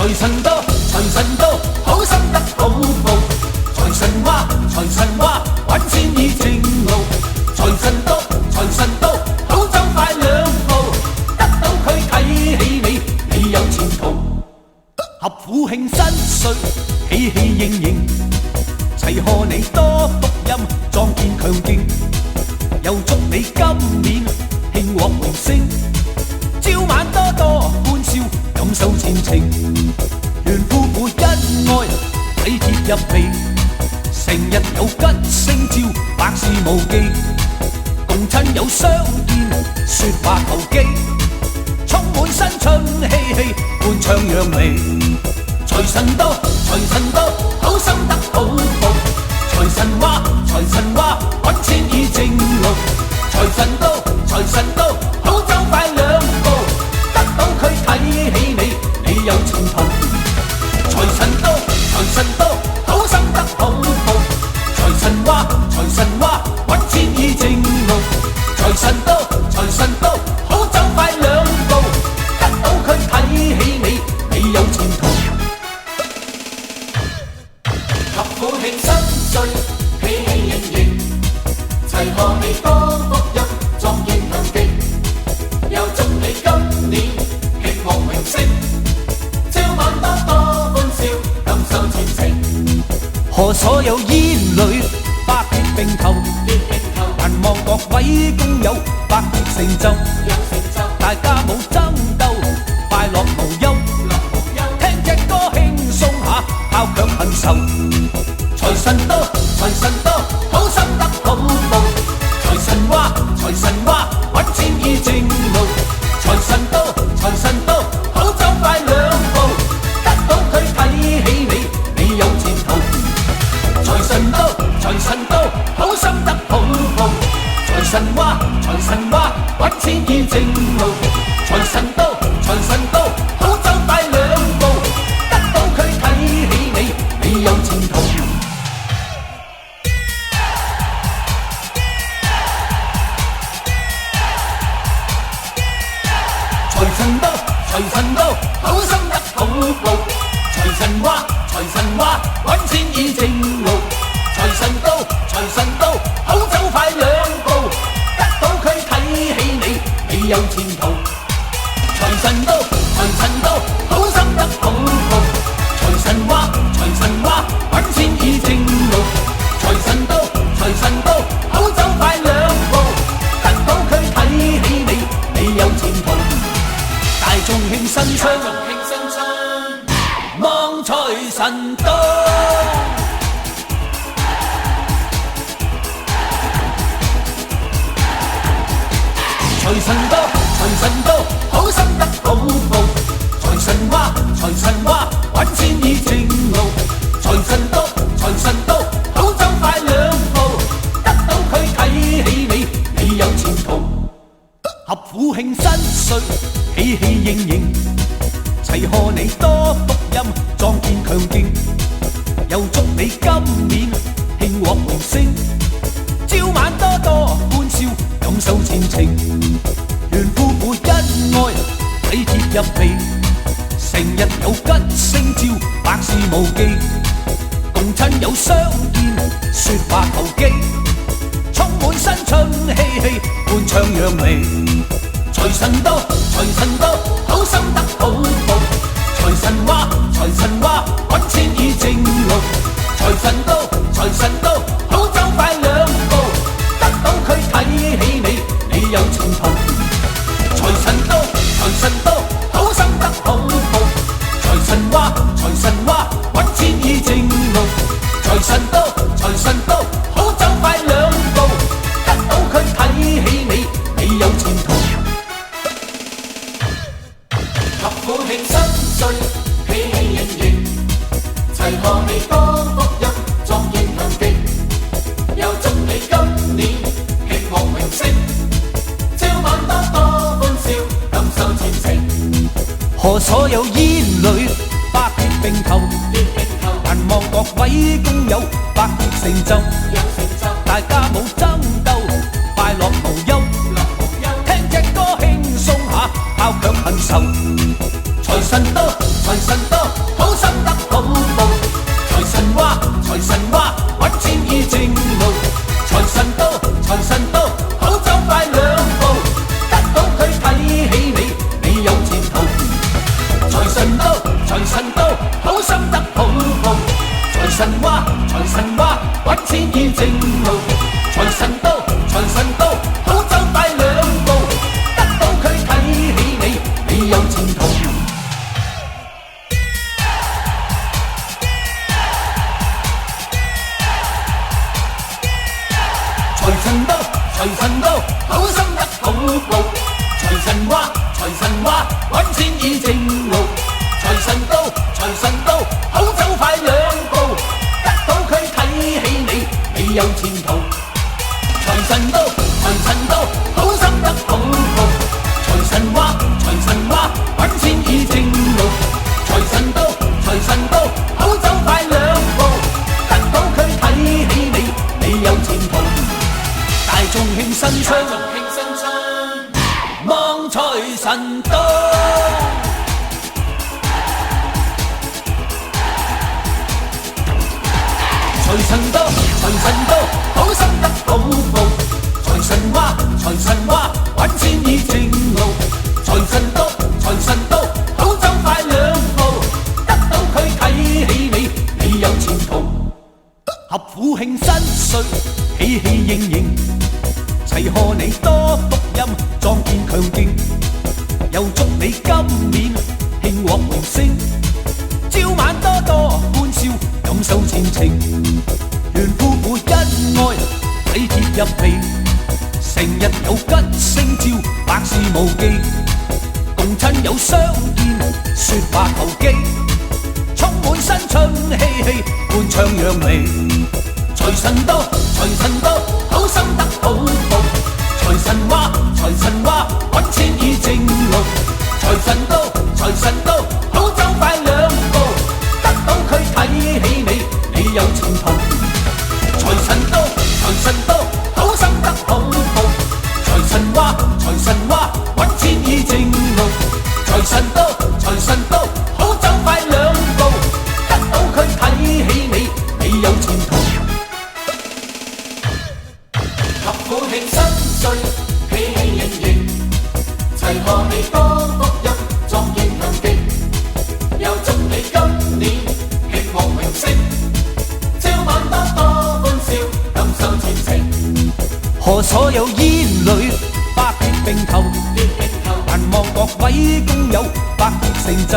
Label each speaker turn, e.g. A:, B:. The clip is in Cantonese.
A: 財神到，財神到，好心得好報。財神話，財神話，揾錢已正路。財神到，財神到，好走快兩步，得到佢睇起你，你有前途。合府慶新歲，喜氣盈盈，齊賀你多福音，壯健強勁，又祝你今年興旺榮升，朝晚多多歡笑，感受前程，願夫婦恩愛，體貼入微，成日有吉星照，百事無忌，共親友相見，説話投機，充滿新春氣氣，歡唱揚眉。財神到，財神到，好心得好報。財神話，財神話，揾錢已正路。財神到，財神到，好走快兩步，得到佢睇起你，你有前途。財神到，財神到，好心得好報。財神話，財神話，揾錢已正路。財神到，財神到，好走快兩步，得到佢睇起你，你有前途。合府慶新歲，喜氣盈盈，齊賀你多福音，壯健強勁，又祝你今年興旺榮升，朝晚多多歡笑，感受前程。賀所有兒女百業並頭，但望各位工友百業成就，大家冇爭鬥，快樂無憂，聽隻歌輕鬆下，拋卻恨愁。財神到，財神到，好心得好報。財神話，財神話，揾錢已正路。財神到，財神到，好走快兩步，得到佢睇起你，你有前途。財神到，財神到，好心得好報。財神話，財神話，揾錢已正路。財神到，財神到，好走快兩步，得到佢睇起你，你有前途。財神到，財神到，好心得好報。財神話，財神話，揾錢已正路。財神到，財神到，好走快兩步，得到佢睇起你，你有前途。財神到，財神到，好心得好報。財神話，財神話，揾錢已正路。財神到，財神到，好走快兩步，得到佢睇起你，你有前途。大眾慶新春，望財神到。財神到，財神到，好心得好報。財神話，財神話，揾錢已正路。財神到，財神到，好走快兩步，得到佢睇起你，你有前途。合府慶新歲，喜氣盈盈，齊賀你多福音，壯健強勁，又祝你今年興旺榮升，朝晚多多歡笑，感受前程，願夫婦恩愛，體貼入微，成日有吉星照，百事無忌，共親友相見，説話投機，充滿新春氣氣，歡唱揚眉。財神到，財神到，好心得好報。財神話，財神話，揾錢已正路。財神到，財神到，好走快兩步，得到佢睇起你，你有前途。財神到，財神到，好心得好報。財神話，財神話，揾錢已正路。財神到，財神到，好走快兩步，得到佢睇起你，你有前途。合府慶新歲，喜氣盈盈，齊賀你多福音，壯健強勁，又祝你今年興旺榮升，朝晚多多歡笑，感受前程。賀所有兒女百業並頭，但望各位工友百業成就，大家冇爭鬥，快樂無憂，聽隻歌輕鬆下，拋卻恨愁。財神到，財神到。神到，好心得好報。財神話，財神話，揾錢已正路。財神到，財神到，好走快兩步，得到佢睇起你，你有前途。財神到，財神到，好心得好報。財神話，財神話，揾錢已正路。財神到，財神到，好走快兩步，得到佢睇起你，你有前途。大眾慶新春，望財神到。財神到，財神到，好心得好報。財神話，財神話，揾錢已正路。財神到，財神到，好走快兩步，得到佢睇起你，你有前途。合府慶新歲，喜氣盈盈，齊賀你多福蔭，壯健強勁。又祝你今年興旺榮升，朝晚多多歡笑，感受前程。願夫婦恩愛，體貼入微，成日有吉星照，百事無忌。共親友相見，説話投機，充滿新春氣氣，歡唱揚眉。財神到，財神到，好心得好報。財神話，財神話，揾錢已正路。財神到，財神到，好走快兩步，得到佢睇起你，你有前途。財神到，財神到，好心得好報。財神話，財神話，揾錢已正路。財神到，財神到，好走快兩步，得到佢睇起你，你有前途。合府慶新歲，喜氣盈盈，齊賀你多福蔭，壯健強勁。又祝你今年興旺榮升，朝晚多多歡笑，感受前程。賀所有兒女百業並頭，但望各位工友百業成就。